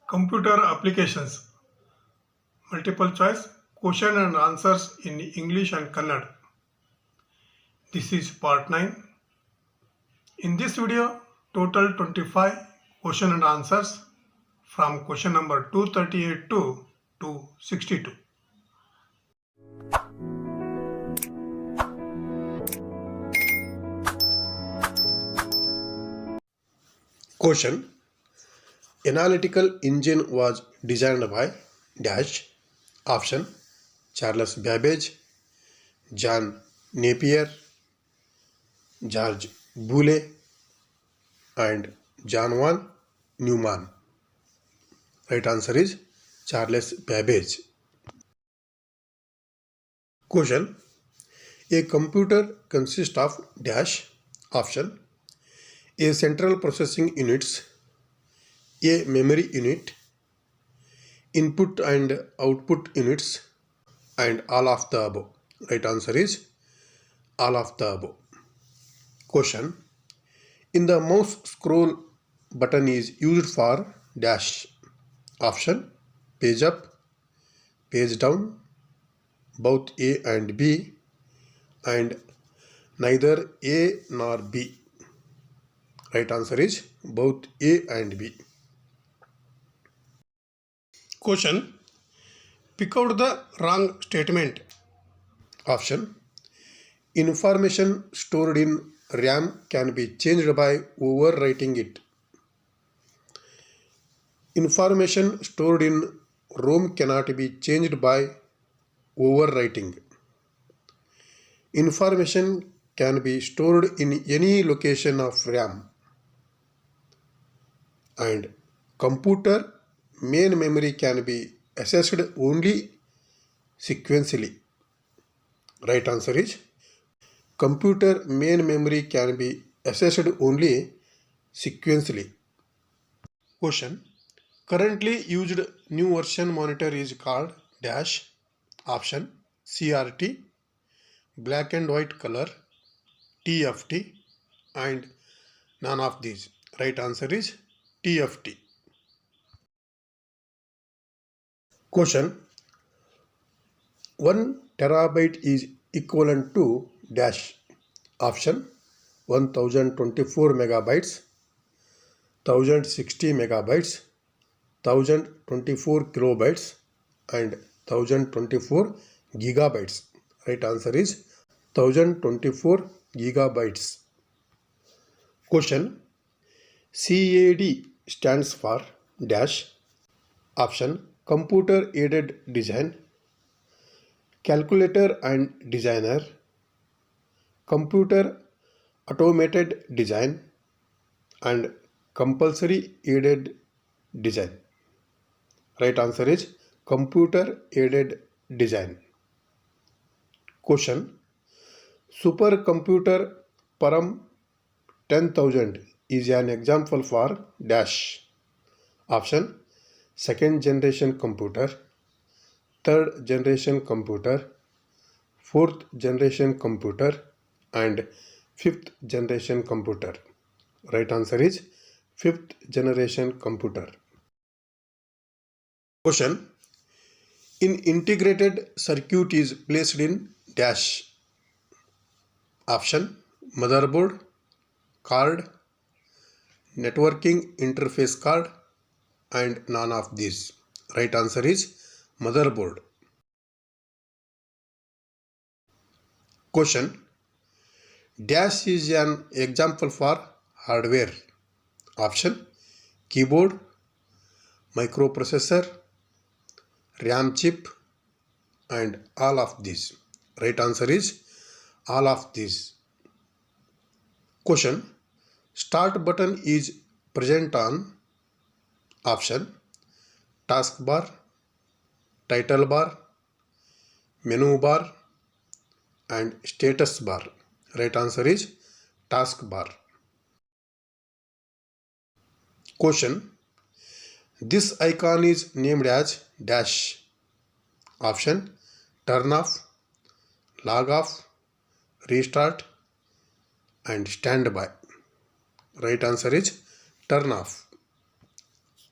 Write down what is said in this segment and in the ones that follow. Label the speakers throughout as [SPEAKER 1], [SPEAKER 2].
[SPEAKER 1] Computer applications. Multiple choice. Question and answers in English and Kannada. This is part 9. In this video, total 25 question and answers from question number 238 to 262. Question. Analytical engine was designed by dash. Option. Charles Babbage, John Napier, George Boole, and John von Neumann. Right answer is Charles Babbage. Question. A computer consists of dash. Option. A central processing units, a memory unit, input and output units, and all of the above. Right answer is all of the above. Question. In the mouse scroll button is used for dash. Option. Page up, page down, both A and B, and neither A nor B. Right answer is both A and B. Question. Pick out the wrong statement. Option. Information stored in RAM can be changed by overwriting it. Information stored in ROM cannot be changed by overwriting. Information can be stored in any location of RAM. And computer main memory can be accessed only sequentially. Right answer is computer main memory can be accessed only sequentially. Question. Currently used new version monitor is called dash. Option. CRT, black and white color, TFT, and none of these. Right answer is TFT. Question. 1 terabyte is equivalent to dash. Option. 1024 megabytes, 1060 megabytes, 1024 kilobytes, and 1024 gigabytes. Right answer is 1024 gigabytes. Question. CAD stands for dash. Option. Computer aided design, calculator and designer, computer automated design, and compulsory aided design. Right answer is computer aided design. Question. Supercomputer Param 10,000 is an example for dash. Option. Second generation computer, third generation computer, fourth generation computer, and fifth generation computer. Right answer is fifth generation computer. Question. In integrated circuit is placed in dash. Option. Motherboard, card, networking interface card, and none of these. Right answer is motherboard. Question. Dash is an example for hardware. Option. Keyboard, microprocessor, RAM chip, and all of these. Right answer is all of these. Question. Start button is present on. Option. Taskbar, title bar, menu bar, and status bar. Right answer is taskbar. Question. This icon is named as dash. Option. Turn off, log off, restart, and standby. Right answer is turn off.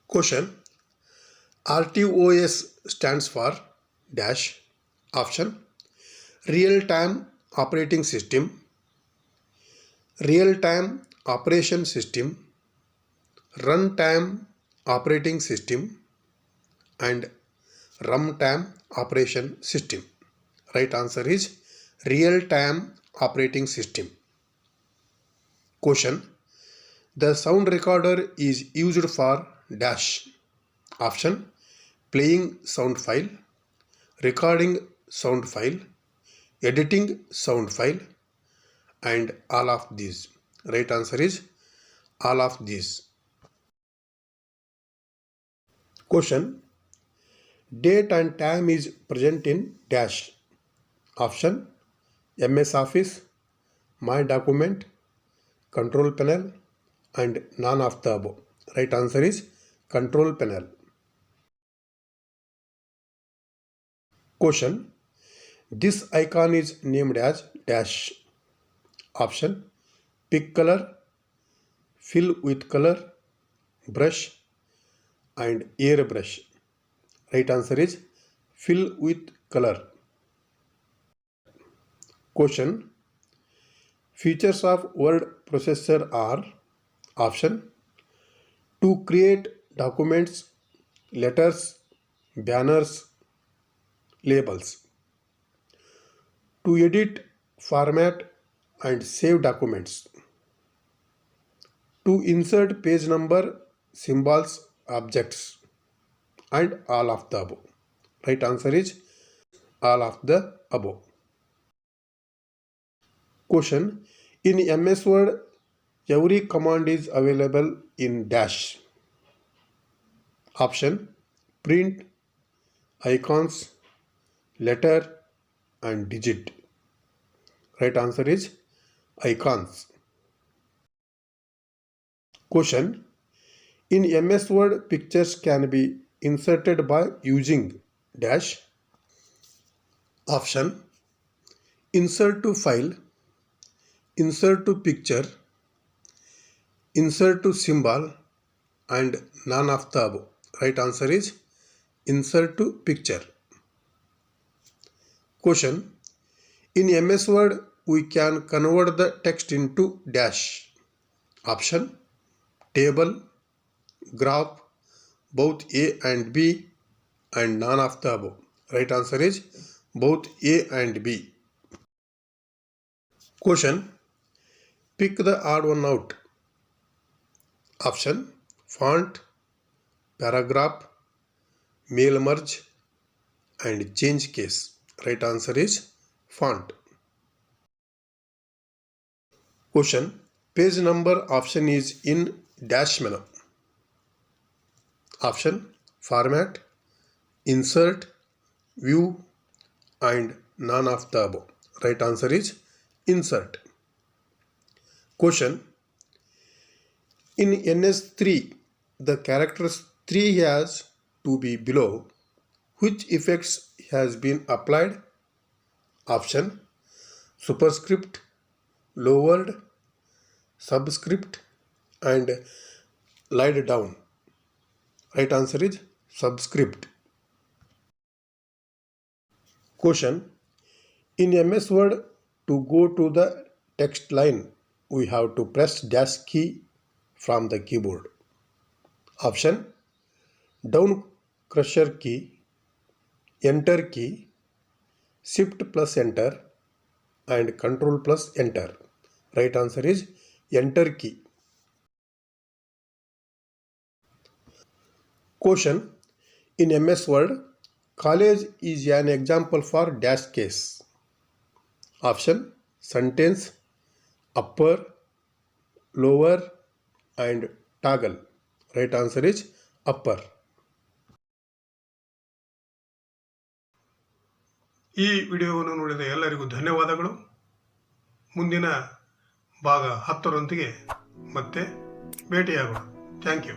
[SPEAKER 1] Question. RTOS stands for dash. Option: real-time operating system, real-time operation system, runtime operating system, and runtime operation system. Right answer is real-time operating system. Question: the sound recorder is used for dash. Option: playing sound file, recording sound file, editing sound file, and all of these. Right answer is all of these. Question: date and time is present in dash. Option: MS Office, My Document, Control Panel, and none of the above. Right answer is Control Panel. Question: this icon is named as dash. Option: pick color, fill with color, brush, and airbrush. Right answer is fill with color. Question: features of word processor are. Option: to create documents, letters, banners, labels. To edit, format, and save documents. To insert page number, symbols, objects, and all of the above. Right answer is all of the above. Question: in MS Word, every command is available in dash. Option: print, icons, letter, and digit. Right answer is icons. Question: in MS Word, pictures can be inserted by using dash. Option: insert to file, insert to picture, insert to symbol, and none of the above. Right answer is insert to picture. Question: in MS Word, we can convert the text into dash. Option: table, graph, both A and B, and none of the above. Right answer is both A and B. Question: pick the odd one out. Option: font, paragraph, mail merge, and change case. Right answer is font. Question: page number option is in dash menu. Option: format, insert, view, and none of the above. Right answer is insert. Question: in NS3, the characters 3 has to be below. Which effects has been applied? Option: superscript, lowered, subscript, and laid down. Right answer is subscript. Question: in MS Word, to go to the text line, we have to press dash key from the keyboard. Option: down cursor key, enter key, shift plus enter, and control plus enter. Right answer is enter key. Question: in MS Word, college is an example for dash case. Option: sentence, upper, lower, and toggle. Right answer is upper. ಈ ವಿಡಿಯೋವನ್ನು ನೋಡಿದ ಎಲ್ಲರಿಗೂ ಧನ್ಯವಾದಗಳು. ಮುಂದಿನ ಭಾಗ 10ರೊಂದಿಗೆ ಮತ್ತೆ ಭೇಟಿಯಾಗೋಣ. Thank you.